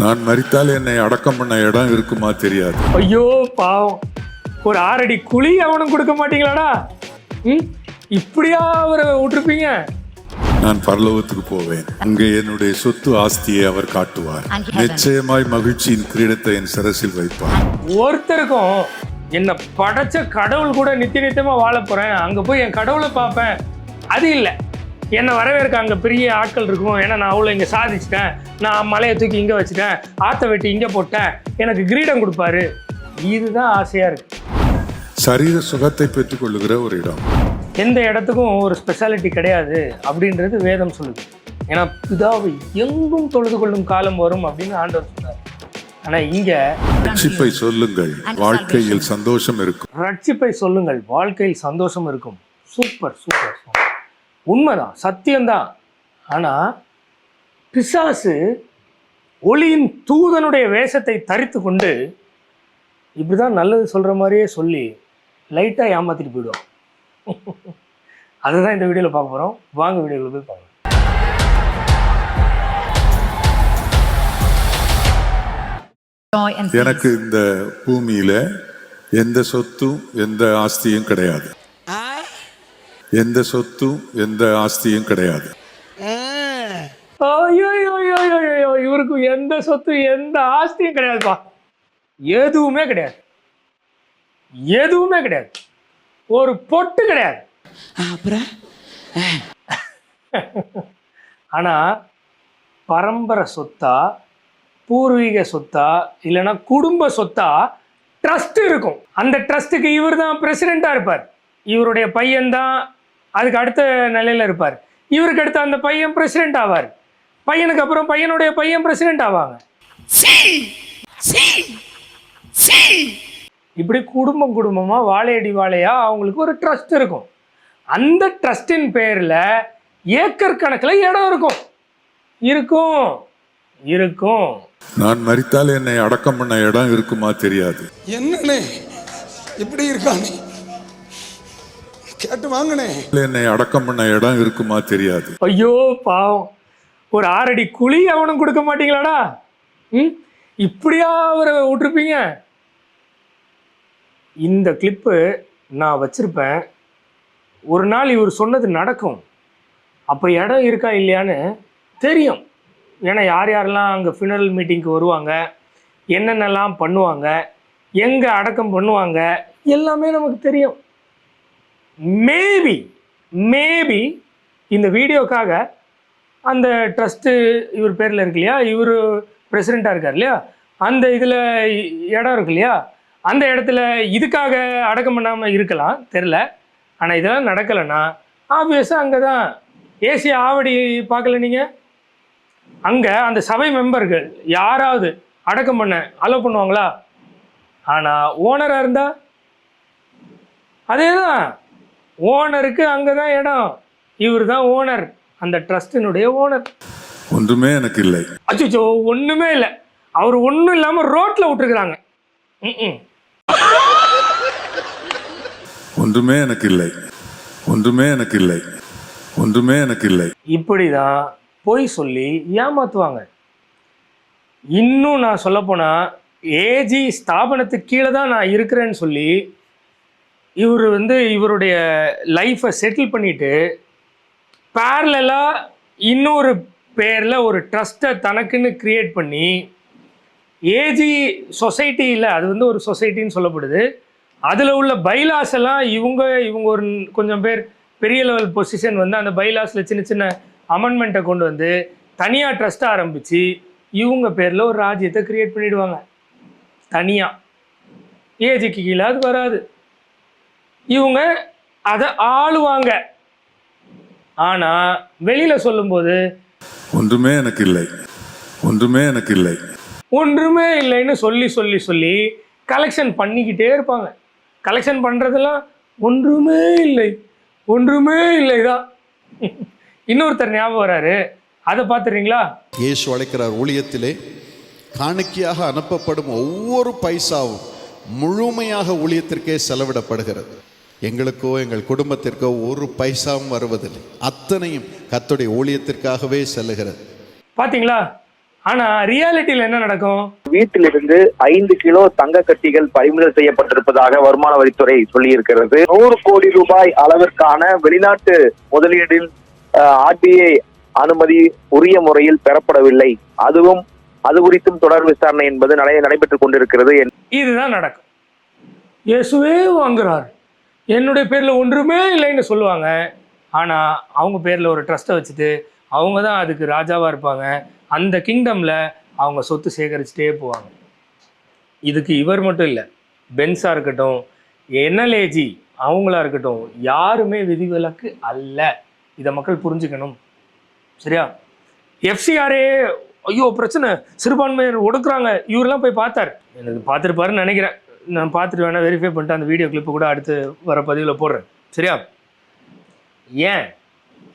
நான் மரித்தால் என்னை அடக்கம் பண்ண இடம் இருக்குமா தெரியாது. ஐயோ பாவம், ஒரு 6 அடி குழி அவனும் கொடுக்க மாட்டீங்களாடா? இப்படியா அவரை விட்டுருப்பீங்க? நான் பரலோகத்துக்கு போவேன், அங்கே என்னுடைய சொத்து ஆஸ்தியை அவர் காட்டுவார். நிச்சயமாய் மகிழ்ச்சியின் கிரீடத்தை என் சிரசில் வைப்பார். ஒருத்தருக்கும் என்ன படைச்ச கடவுள் கூட நித்தியமா வாழ போறேன், அங்க போய் என் கடவுளை பார்ப்பேன், அது இல்லை. என்னை வரவேற்க அங்கே பெரிய ஆட்கள் இருக்கும், ஏன்னா நான் அவ்வளோ இங்கே சாதிச்சிட்டேன், நான் மலையை தூக்கி இங்கே வச்சுட்டேன், ஆற்ற வெட்டி இங்கே போட்டேன், எனக்கு கிரீடம் கொடுப்பாரு. இதுதான் ஆசையாக இருக்கு. சரீர சுகத்தை பெற்றுக்கொள்ளுகிற ஒரு இடம். எந்த இடத்துக்கும் ஒரு ஸ்பெஷாலிட்டி கிடையாது அப்படின்றது வேதம் சொல்லுது. ஏன்னா பிதாவை எங்கும் தொழுது கொள்ளும் காலம் வரும் அப்படின்னு ஆண்டவர் சொன்னார். ஆனால் இங்கே ரட்சிப்பை சொல்லுங்கள், வாழ்க்கையில் சந்தோஷம் இருக்கும். ரட்சிப்பை சொல்லுங்கள், வாழ்க்கையில் சந்தோஷம் இருக்கும். சூப்பர் சூப்பர், உண்மைதான், சத்தியம்தான். ஆனால் பிசாசு ஒளியின் தூதனுடைய வேஷத்தை தரித்து கொண்டு இப்படிதான் நல்லது சொல்கிற மாதிரியே சொல்லி லைட்டாக ஏமாற்றிட்டு போயிடுவோம். அதுதான் இந்த வீடியோவில் பார்க்க போகிறோம். வாங்க வீடியோவில் போய் பார்க்கலாம். எனக்கு இந்த பூமியில எந்த சொத்தும் எந்த ஆஸ்தியும் கிடையாது. எந்த சொத்தும் எந்த ஆஸ்தியும் கிடையாது. இவருக்கு எந்த சொத்து எந்த ஆஸ்தியும் கிடையாதுப்பா. எதுவுமே கிடையாது, எதுவுமே கிடையாது, ஒரு பொட்டு கிடையாது. ஆனா பரம்பரை சொத்தா, பூர்வீக சொத்தா, இல்லைன்னா குடும்ப சொத்தா ட்ரஸ்ட் இருக்கும். அந்த ட்ரஸ்ட்டுக்கு இவர் தான் பிரசிடெண்டா இருப்பார். இவருடைய பையன்தான் அதுக்கு அடுத்த நிலையில இருப்பார். இவருக்கு அடுத்த அந்த பையன் பிரசிடென்ட் ஆவார். பையனுக்கு அப்புறம் பையனுடைய பையன் பிரசிடென்ட் ஆவாங்க. இப்படி குடும்பம் குடும்பமா, வாழையடி வாழையா அவங்களுக்கு ஒரு ட்ரஸ்ட் இருக்கும். அந்த ட்ரஸ்டின் பேர்ல ஏக்கர் கணக்கில் இடம் இருக்கும். இருக்கும் இருக்கும். நான் மரித்தால் என்னை அடக்கம் பண்ண இடம் இருக்குமா தெரியாது. என்னண்ணே இப்படி இருக்கானே, கேட்டு வாங்கனே. என்னை அடக்கம் பண்ண இடம் இருக்குமா தெரியாது. ஐயோ பாவம், ஒரு 6 அடி குழி அவனும் கொடுக்க மாட்டீங்களாடா? இப்படியா அவரை விட்டுருப்பீங்க? இந்த கிளிப்பு நான் வச்சிருப்பேன். ஒரு நாள் இவர் சொன்னது நடக்கும். அப்போ இடம் இருக்கா இல்லையான்னு தெரியும். ஏன்னா யார் யாரெல்லாம் அங்கே ஃபினரல் மீட்டிங்க்கு வருவாங்க, என்னென்னலாம் பண்ணுவாங்க, எங்கே அடக்கம் பண்ணுவாங்க, எல்லாமே நமக்கு தெரியும். மேபி இந்த வீடியோக்காக அந்த ட்ரஸ்ட்டு இவர் பேரில் இருக்கு இல்லையா, இவர் பிரசிடெண்ட்டாக இருக்கார் இல்லையா, அந்த இதில் இடம் இருக்கு இல்லையா, அந்த இடத்துல இதுக்காக அடக்கம் பண்ணாமல் இருக்கலாம், தெரில. ஆனால் இதெல்லாம் நடக்கலைன்னா ஆப்வியஸாக அங்கே தான் ஏசி ஆவடி பார்க்கல நீங்கள், அங்கே அந்த சபை மெம்பர்கள் யாராவது அடக்கம் பண்ண அலோவ் பண்ணுவாங்களா? ஆனால் ஓனராக இருந்தால் அதே தான், ஓனருக்கு அங்கே தான் இடம். இவர் தான் ஓனர், அந்த ட்ரஸ்டினுடைய ஓனர். ஒன்றுமே எனக்கு இல்லை. அச்சோ, ஒன்றுமே இல்லை. அவர் ஒன்றும் இல்லாமல் ரோட்டில் விட்டுருக்குறாங்க. ஒன்றுமே எனக்கு இல்லை, ஒன்றுமே எனக்கு இல்லை, ஒன்றுமே எனக்கு இல்லை. இப்படிதான் பொய் சொல்லி ஏமாத்துவாங்க. இன்னும் நான் சொல்லப்போனால் ஏஜி ஸ்தாபனத்துக்கு கீழே தான் நான் இருக்கிறேன்னு சொல்லி இவர் இவருடைய லைஃப்பை செட்டில் பண்ணிட்டு பேரலாக இன்னொரு பேரில் ஒரு ட்ரஸ்ட்டை தனக்குன்னு க்ரியேட் பண்ணி ஏஜி சொசைட்டியில், அது ஒரு சொசைட்டின்னு சொல்லப்படுது, அதில் உள்ள பைலாஸ் எல்லாம் இவங்க ஒரு கொஞ்சம் பேர் பெரிய லெவல் பொசிஷன் அந்த பைலாஸில் சின்ன சின்ன அமெண்ட்மெண்ட்டை கொண்டு வந்து தனியாக ட்ரஸ்ட்டை ஆரம்பித்து இவங்க பேரில் ஒரு ராஜ்யத்தை க்ரியேட் பண்ணிவிடுவாங்க. தனியாக ஏஜிக்கு கீழே அது வராது, இவங்க அதை ஆளுவாங்க. ஆனால் வெளியில் சொல்லும்போது ஒன்றுமே எனக்கு இல்லை, ஒன்றுமே எனக்கு இல்லை, ஒன்றுமே இல்லைன்னு சொல்லி சொல்லி சொல்லி கலெக்ஷன் பண்ணிக்கிட்டே இருப்பாங்க. கலெக்ஷன் பண்ணுறதெல்லாம் ஒன்றுமே இல்லை, ஒன்றுமே இல்லை தான். இன்னொருத்தர் ஞாபகம் வராரு, அதை பார்த்துறீங்களா? இயேசு அழைக்கிறார், ஊழியத்திலே காணிக்கையாக அனுப்பப்படும் ஒவ்வொரு பைசாவும் முழுமையாக ஊழியத்திற்கே செலவிடப்படுகிறது. எங்களுக்கோ எங்கள் குடும்பத்திற்கோ ஒரு பைசாவும் வருவதில்லை, அத்தனையும் கர்த்தருடைய ஊழியத்திற்காகவே செல்லுகிறது. பார்த்தீங்களா? ஆனா ரியாலிட்டியில என்ன நடக்கும்? வீட்டிலிருந்து 5 கிலோ தங்க கட்டிகள் பறிமுதல் செய்யப்பட்டிருப்பதாக வருமான வரித்துறை சொல்லி இருக்கிறது. 100 கோடி ரூபாய் அளவிற்கான வெளிநாட்டு முதலீடில் RBI அனுமதி உரிய முறையில் பெறப்படவில்லை. அது குறித்தும் தொடர் விசாரணை என்பது நடைபெற்றுக் கொண்டிருக்கிறது. இதுதான் நடக்கும். இயேசுவே வாங்குறார், என்னுடைய பேர்ல ஒன்றுமே இல்லைன்னு சொல்லுவாங்க. ஆனா அவங்க பேர்ல ஒரு ட்ரஸ்ட்டை வச்சுட்டு அவங்க தான் அதுக்கு ராஜாவா இருப்பாங்க. அந்த கிங்டம்ல அவங்க சொத்து சேகரிச்சுட்டே போவாங்க. இதுக்கு இவர் மட்டும் இல்லை, பென்ஸா இருக்கட்டும், NLAG அவங்களா இருக்கட்டும், யாருமே விதிவிலக்கு அல்ல. இதை மக்கள் புரிஞ்சுக்கணும். சரியா? FCRA ஐயோ பிரச்சனை, சிறுபான்மையர் ஒடுக்குறாங்க, இவரெல்லாம் போய் பார்த்தார். எனக்கு பார்த்துருப்பாருன்னு நினைக்கிறேன். நான் பார்த்துட்டு வேணா வெரிஃபை பண்ணிட்டு அந்த வீடியோ கிளிப்பு கூட அடுத்து வர பதிவில் போடுறேன். சரியா?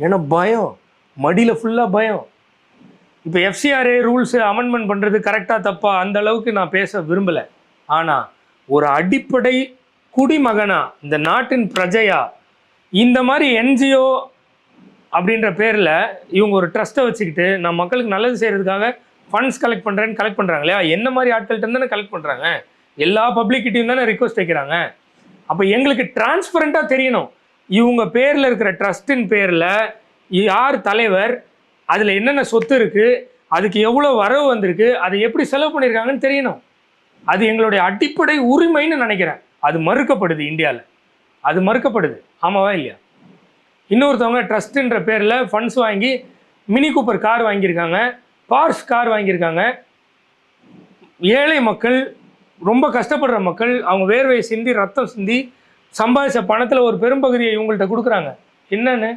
ஏன்னா பயம், மடியில் ஃபுல்லாக பயம். இப்போ FCRA ரூல்ஸு அமெண்ட்மெண்ட் பண்ணுறது கரெக்டாக தப்பா அந்த அளவுக்கு நான் பேச விரும்பலை. ஆனால் ஒரு அடிப்படை குடிமகனா, இந்த நாட்டின் பிரஜையா, இந்த மாதிரி NGO அப்படின்ற பேரில் இவங்க ஒரு ட்ரஸ்ட்டை வச்சுக்கிட்டு நான் மக்களுக்கு நல்லது செய்கிறதுக்காக ஃபண்ட்ஸ் கலெக்ட் பண்ணுறாங்க இல்லையா? என்ன மாதிரி ஆட்கள்கிட்ட தானே கலெக்ட் பண்ணுறாங்க, எல்லா பப்ளிக்கிட்டையும் தானே ரிக்வஸ்ட் வைக்கிறாங்க. அப்போ எங்களுக்கு டிரான்ஸ்பரண்ட்டாக தெரியணும், இவங்க பேரில் இருக்கிற ட்ரஸ்ட்டின் பேரில் யார் தலைவர், அதில் என்னென்ன சொத்து இருக்குது, அதுக்கு எவ்வளோ வரவு வந்திருக்கு, அதை எப்படி செலவு பண்ணியிருக்காங்கன்னு தெரியணும். அது எங்களுடைய அடிப்படை உரிமைன்னு நினைக்கிறேன். அது மறுக்கப்படுது இந்தியாவில், அது மறுக்கப்படுது. ஆமாவா இல்லையா? இன்னொருத்தவங்க ட்ரஸ்ட்டுன்ற பேரில் ஃபண்ட்ஸ் வாங்கி மினி கூப்பர் கார் வாங்கியிருக்காங்க, பார்ஸ் கார் வாங்கியிருக்காங்க. ஏழை மக்கள், ரொம்ப கஷ்டப்படுற மக்கள், அவங்க வேர்வையை சிந்தி ரத்தம் சிந்தி சம்பாதிச்ச பணத்தில் ஒரு பெரும்பகுதியை இவங்கள்ட்ட கொடுக்குறாங்க. என்னன்னு?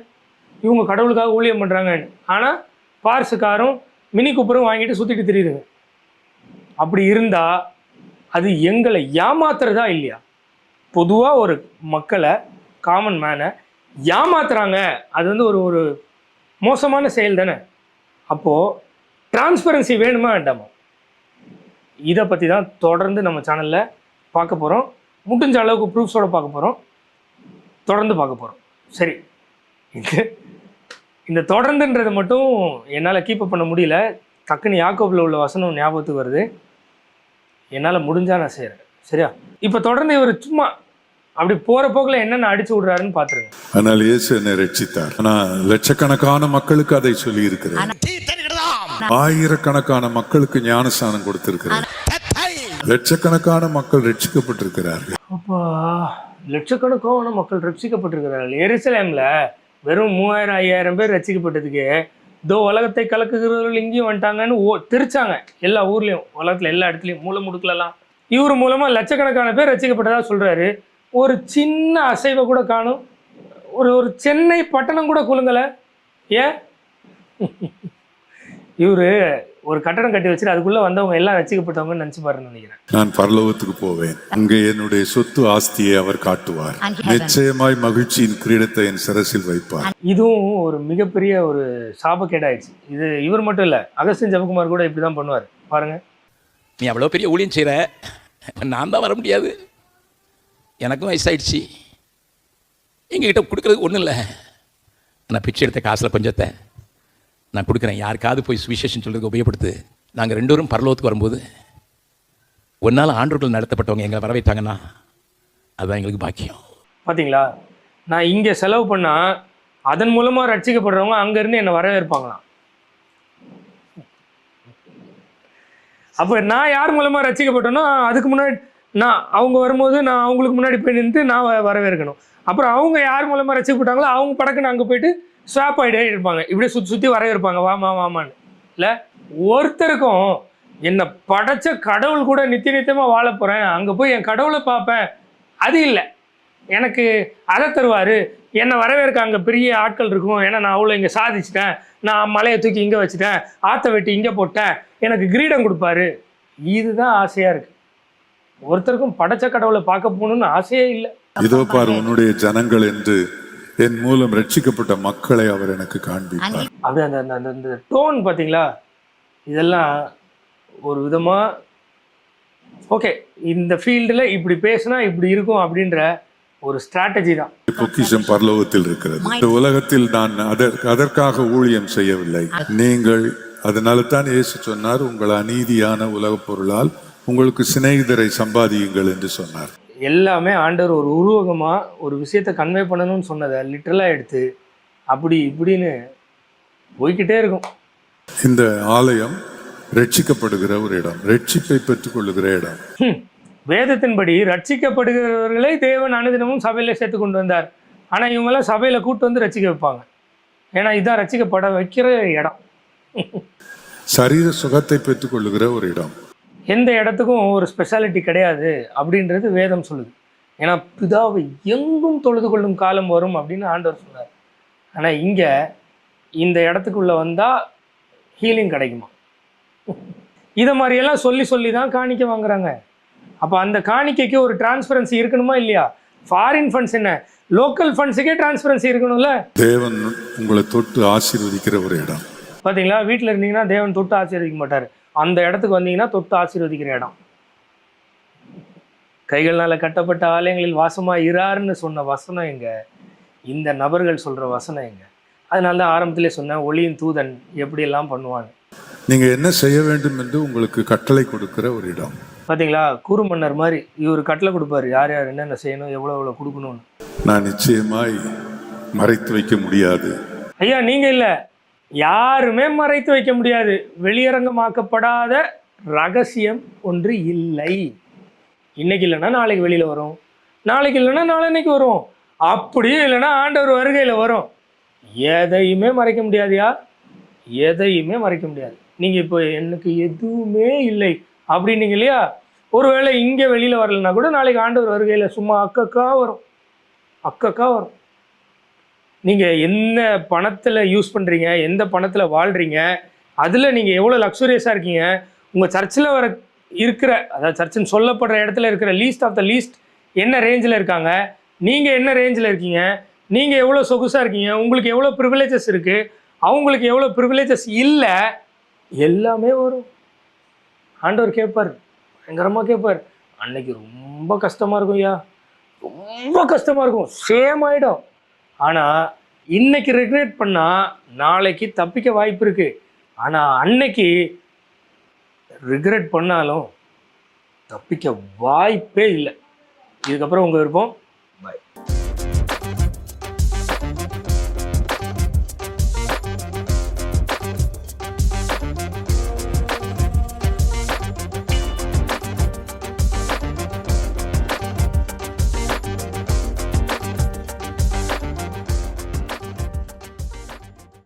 இவங்க கடவுளுக்காக ஊழியம் பண்ணுறாங்கன்னு. ஆனால் பார்ஸ் காரும் மினி கூப்பரும் வாங்கிட்டு சுற்றிட்டு தெரியுதுங்க. அப்படி இருந்தால் அது எங்களை ஏமாத்துறதா இல்லையா? பொதுவாக ஒரு மக்களை, காமன் மேனை ஏமாத்துறாங்க. அது வந்து ஒரு மோசமான செயல் தானே. அப்போது டிரான்ஸ்பரன்சி வேணுமா வேண்டாமா? இதை பற்றி தான் தொடர்ந்து நம்ம சேனலில் பார்க்க போகிறோம். முடிஞ்ச அளவுக்கு ப்ரூஃப்ஸோடு பார்க்க போகிறோம், தொடர்ந்து பார்க்க போகிறோம். சரி, இந்த தொடர்ந்துன்றது மட்டும் என்னால் கீப்பப் பண்ண முடியல. டக்குன்னு யாக்கோபில் உள்ள வசனம் ஞாபகத்துக்கு வருது. என்னால் முடிஞ்சால் நான் செய்கிறேன். சரியா? இப்போ தொடர்ந்து இவர் சும்மா அப்படி போற போக்குல என்னென்ன அடிச்சு விடுறாருன்னு பாத்துருங்க. ஆனால் இயேசு என்னை ரட்சித்தார். ஆனால் லட்சக்கணக்கான மக்களுக்கு அதை சொல்லி இருக்கிறேன். ஆயிரக்கணக்கான மக்களுக்கு ஞானஸ்நானம் கொடுத்திருக்கிறார். லட்சக்கணக்கான மக்கள் ரட்சிக்கப்பட்டிருக்கிறார்கள். அப்பா, லட்சக்கணக்கான மக்கள் ரட்சிக்கப்பட்டிருக்கிறார்கள். எருசலேம்ல வெறும் 3000-5000 பேர் ரட்சிக்கப்பட்டதுக்கு இதோ உலகத்தை கலக்குகிறவர்கள் இங்கேயும் வந்துட்டாங்கன்னு திருச்சாங்க. எல்லா ஊர்லயும், உலகத்துல எல்லா இடத்துலயும், மூல முடுக்கலாம். இவர் மூலமா லட்சக்கணக்கான பேர் ரட்சிக்கப்பட்டதா சொல்றாரு. ஒரு சின்ன அசைவை கூட காணும். ஒரு சென்னை பட்டணம் கூட குலுங்கலை. ஏன்? இவரு ஒரு கட்டடம் கட்டி வச்சுட்டு அதுக்குள்ள வந்தவங்க எல்லாம் ரசிக்கப்பட்டவங்கன்னு நினைச்சு பாருன்னு நினைக்கிறேன். நான் பரலோகத்துக்கு போவேன், அங்கே என்னுடைய சொத்து ஆஸ்தியை அவர் காட்டுவார். நிச்சயமாய் மகிழ்ச்சியின் கிரீடத்தை என் சிரசில் வைப்பார். இதுவும் ஒரு மிகப்பெரிய ஒரு சாபக்கேடாயிடுச்சு. இது இவர் மட்டும் இல்ல, அகஸ்டின் ஜெபக்குமார் கூட இப்படிதான் பண்ணுவார். பாருங்க, நீ அவ்வளோ பெரிய ஊழியம் செய்கிற, நான் தான் வர முடியாது, எனக்கும் வயசாயிடுச்சு, எங்ககிட்ட கொடுக்குறதுக்கு ஒன்றும் இல்லை, நான் பிச்சை எடுத்த காசில் கொஞ்சத்தை நான் கொடுக்குறேன், யாருக்காவது போய் சுவிசேஷன் சொல்கிறதுக்கு உபயோகப்படுத்து. நாங்கள் 2 பேரும் பரலோகத்துக்கு வரும்போது ஒன்றால் ஆண்டவர்கள் நடத்தப்பட்டவங்க எங்களை வரவைத்தாங்கன்னா அதுதான் எங்களுக்கு பாக்கியம். பார்த்தீங்களா? நான் இங்கே செலவு பண்ணால் அதன் மூலமாக ரட்சிக்கப்படுறவங்க அங்கேருந்து என்னை வரவேற்பாங்களாம். அப்போ நான் யார் மூலமாக ரட்சிக்கப்பட்டேனோ அதுக்கு முன்னாடி அவங்க வரும்போது நான் அவங்களுக்கு முன்னாடி போய் நின்று நான் வரவேற்கணும். அப்புறம் அவங்க யார் மூலமாக ரட்சிக்கப்பட்டாங்களோ அவங்க படக்குன்னு அங்கே போயிட்டு ஸ்வாப் ஆகிட்டே இருப்பாங்க, இப்படியே சுற்றி வரவேற்பாங்க, வாமான்னு. இல்லை, ஒருத்தருக்கும் என்னை படைச்ச கடவுள் கூட நித்தியமாக வாழ போகிறேன், அங்கே போய் என் கடவுளை பார்ப்பேன், அது இல்லை. எனக்கு அதை தருவார், என்னை வரவேற்க அங்கே பெரிய ஆட்கள் இருக்கும், ஏன்னா நான் அவ்வளோ இங்கே சாதிச்சிட்டேன், நான் மலையை தூக்கி இங்கே வச்சுட்டேன், ஆற்ற வெட்டி இங்கே போட்டேன், எனக்கு கிரீடம் கொடுப்பாரு. இதுதான் ஆசையாக இருக்குது. ஒருத்தருக்கும் படைச்ச கடவுளை பார்க்க போகணும்னு ஆசையே இல்லை. இதோ பாரு உன்னுடைய ஜனங்கள் என்று என் மூலம் ரட்சிக்கப்பட்ட மக்களை அவர் எனக்கு காண்பிப்பார். அப்படியே அந்த டோன் பார்த்தீங்களா? இதெல்லாம் ஒரு விதமாக ஓகே, இந்த ஃபீல்டில் இப்படி பேசினா இப்படி இருக்கும் அப்படின்ற ஒரு ஸ்ட்ராட்டஜி தான். பொக்கிஷம் பரலோகத்தில் இருக்கிறது. இந்த உலகத்தில் நான் அதற்காக ஊழியம் செய்யவில்லை. நீங்கள் அதனால தான் இயேசு சொன்னார், உங்கள் அநீதியான உலகப் பொருளால் உங்களுக்கு சிநேகிதரை சம்பாதியுங்கள் என்று சொன்னார். எல்லாமே ஆண்டவர் ஒரு உருவகமாக ஒரு விஷயத்தை கன்வே பண்ணணும்னு சொன்னதை லிட்டரலாக எடுத்து அப்படி இப்படின்னு போய்கிட்டே இருக்கும். இந்த ஆலயம் ரட்சிக்கப்படுகிற ஒரு இடம், ரட்சிப்பை பெற்றுக் கொள்ளுகிற இடம். வேதத்தின்படி ரட்சிக்கப்படுகிறவர்களை தேவன் அனுதினமும் சபையில் சேர்த்து கொண்டு வந்தார். ஆனால் இவங்கெல்லாம் சபையில் கூட்டு வந்து ரட்சிக்க வைப்பாங்க. ஏன்னா இதுதான் ரட்சிக்கப்பட வைக்கிற இடம். சரீர சுகத்தை பெற்றுக் கொள்ளுகிற ஒரு இடம். எந்த இடத்துக்கும் ஒரு ஸ்பெஷாலிட்டி கிடையாது அப்படின்றது வேதம் சொல்லுது. ஏன்னா பிதாவை எங்கும் தொழுது கொள்ளும் காலம் வரும் அப்படின்னு ஆண்டவர் சொன்னார். ஆனால் இங்கே இந்த இடத்துக்குள்ளே வந்தால் ஹீலிங் கிடைக்குமா? இதை மாதிரியெல்லாம் சொல்லி சொல்லி தான் காணிக்க வாங்குறாங்க. அப்போ அந்த காணிக்கைக்கு ஒரு டிரான்ஸ்பரன்சி இருக்கணுமா இல்லையா? ஃபாரின் ஃபண்ட்ஸ் என்ன, லோக்கல் ஃபண்ட்ஸுக்கே டிரான்ஸ்பரன்சி இருக்கணும்ல. தேவன் உங்களை தொட்டு ஆசீர்வதிக்கிற ஒரு இடம். பார்த்தீங்களா, வீட்டில் இருந்தீங்கன்னா தேவன் தொட்டு ஆசீர்வதிக்க மாட்டார். அந்த இடத்துக்கு வந்தீங்கன்னா தொட்டு ஆசீர்வதிக்கிற இடம். கைகள்னால கட்டப்பட்ட ஆலயங்களில் வாசமாக இராருன்னு சொன்ன வசனம் எங்க? இந்த நபர்கள் சொல்கிற வசனம் எங்க? அதனால தான் ஆரம்பத்திலே சொன்னேன், ஒளியின் தூதன் எப்படியெல்லாம் பண்ணுவாங்க. நீங்கள் என்ன செய்ய வேண்டும் என்று உங்களுக்கு கட்டளை கொடுக்கிற ஒரு இடம். பார்த்தீங்களா, கூறு மன்னர் மாதிரி இவர் கட்டளை கொடுப்பாரு, யார் யார் என்னென்ன செய்யணும், எவ்வளோ எவ்வளோ கொடுக்கணும்னு. நான் நிச்சயமாய் மறைத்து வைக்க முடியாது. ஐயா நீங்கள் இல்லை, யாருமே மறைத்து வைக்க முடியாது. வெளியரங்கமாக்கப்படாத ரகசியம் ஒன்று இல்லை. இன்னைக்கு இல்லைன்னா நாளைக்கு வெளியில் வரும், நாளைக்கு இல்லைன்னா நாளன்னைக்கு வரும், அப்படியும் இல்லைன்னா ஆண்டவர் வருகையில் வரும். எதையுமே மறைக்க முடியாதுயா, எதையுமே மறைக்க முடியாது. நீங்கள் இப்போ எனக்கு எதுவுமே இல்லை அப்படின்னீங்க இல்லையா, ஒருவேளை இங்கே வெளியில் வரலன்னா கூட நாளைக்கு ஆண்டவர் வருகையில் சும்மா அக்கக்கா வரும், அக்கக்கா வரும். நீங்கள் என்ன பணத்தில் யூஸ் பண்ணுறீங்க, எந்த பணத்தில் வாழ்கிறீங்க, அதில் நீங்கள் எவ்வளோ லக்ஸுரியஸாக இருக்கீங்க, உங்கள் சர்ச்சில் இருக்கிற, அதாவது சர்ச்சுன்னு சொல்லப்படுற இடத்துல இருக்கிற லீஸ்ட் ஆஃப் த லீஸ்ட் என்ன ரேஞ்சில் இருக்காங்க, நீங்கள் என்ன ரேஞ்சில் இருக்கீங்க, நீங்கள் எவ்வளோ சொகுசாக இருக்கீங்க, உங்களுக்கு எவ்வளோ ப்ரிவிலேஜஸ் இருக்குது, அவங்களுக்கு எவ்வளோ ப்ரிவிலேஜஸ் இல்லை, எல்லாமே வரும். ஆண்டவர் கேட்பார், பயங்கரமாக கேட்பார். அன்னைக்கு ரொம்ப கஷ்டமாக இருக்கும் ஐயா, ரொம்ப கஷ்டமாக இருக்கும், சேம் ஆகிடும். ஆனால் இன்னைக்கு ரெக்ரெட் பண்ணால் நாளைக்கு தப்பிக்க வாய்ப்பு இருக்குது. ஆனால் அன்னைக்கு ரிக்ரெட் பண்ணாலும் தப்பிக்க வாய்ப்பே இல்லை. இதுக்கப்புறம் உங்கள் விருப்பம். பாய்.